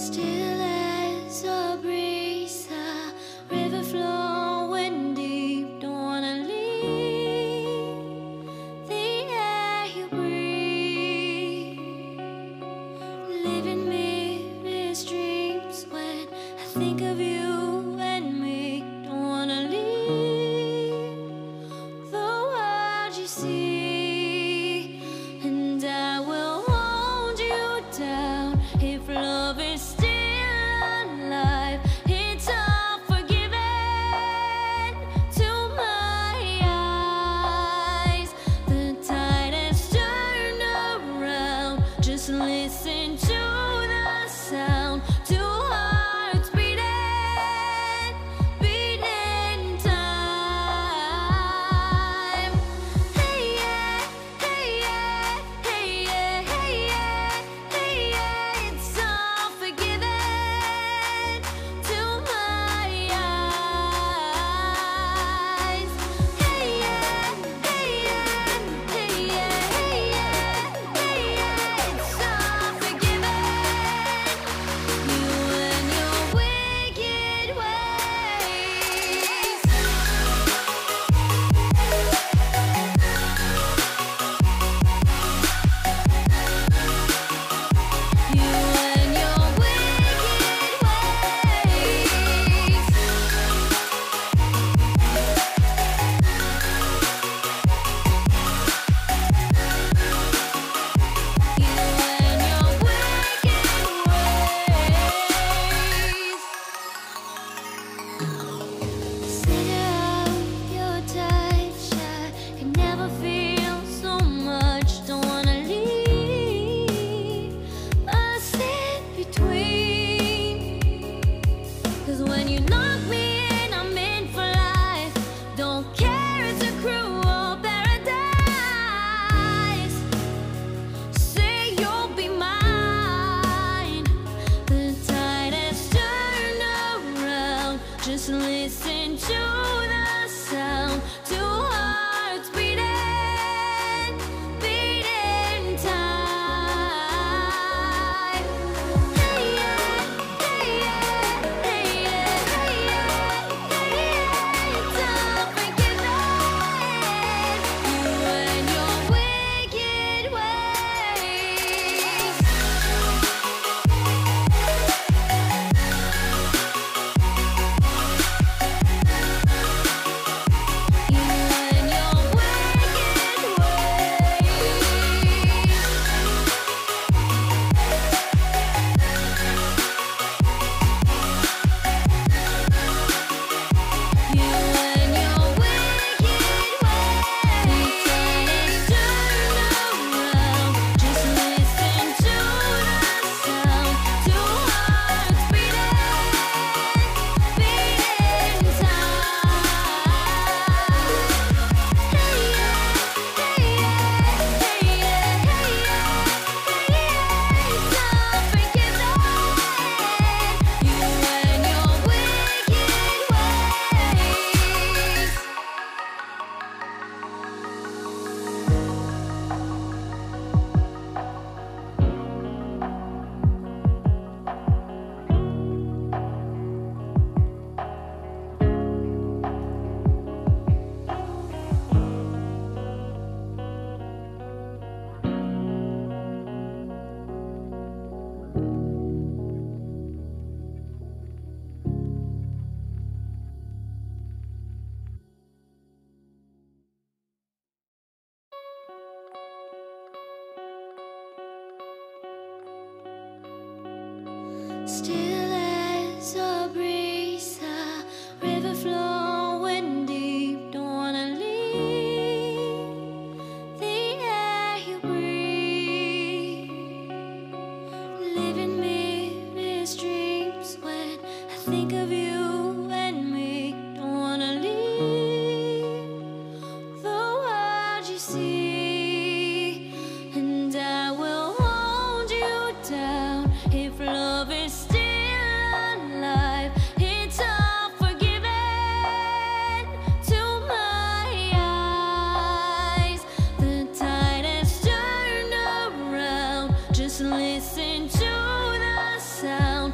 Still as a breeze, a river flowing deep. Don't wanna leave the air you breathe. Living mirrors dreams when I think of you and me. Don't wanna leave the world you see, and I will hold you down if love is still alive. It's all forgiven to my eyes. The tide has turned around. Just listen to the sound. Two hearts beating, beating time. Hey yeah, hey yeah, hey yeah, hey yeah, hey yeah. It's all forgiven to my eyes. Hey yeah, hey yeah, hey yeah, hey yeah, hey yeah. It's all forgiven. You and your wicked ways. You and your wicked ways. You and your wicked ways. Center of your touch, I can never feel so much. Don't wanna leave a sit between. 'Cause when you knock me in, I'm in for life. Don't care, it's a cruel paradise. Say you'll be mine. The tide has turned around. Just listen to the sound. Two hearts beating, beating time. Hey yeah, hey yeah, hey yeah, hey yeah, hey yeah. It's all forgiven. You and your wicked ways. You and your wicked ways. You and your wicked ways. Turn around. Just listen to the sound. Two hearts beating, beating time. Hey yeah, hey yeah, hey yeah, hey yeah, hey yeah. It's all forgiven. You and your wicked ways. Still as a breeze, a river flowing deep. Don't wanna leave the air you breathe. Living mirrors dreams when I think of you and me. Don't wanna leave the world you see, and I will hold you down if love is still alive. It's all forgiven to my eyes. The tide has turned around. Just listen to the sound.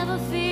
never feel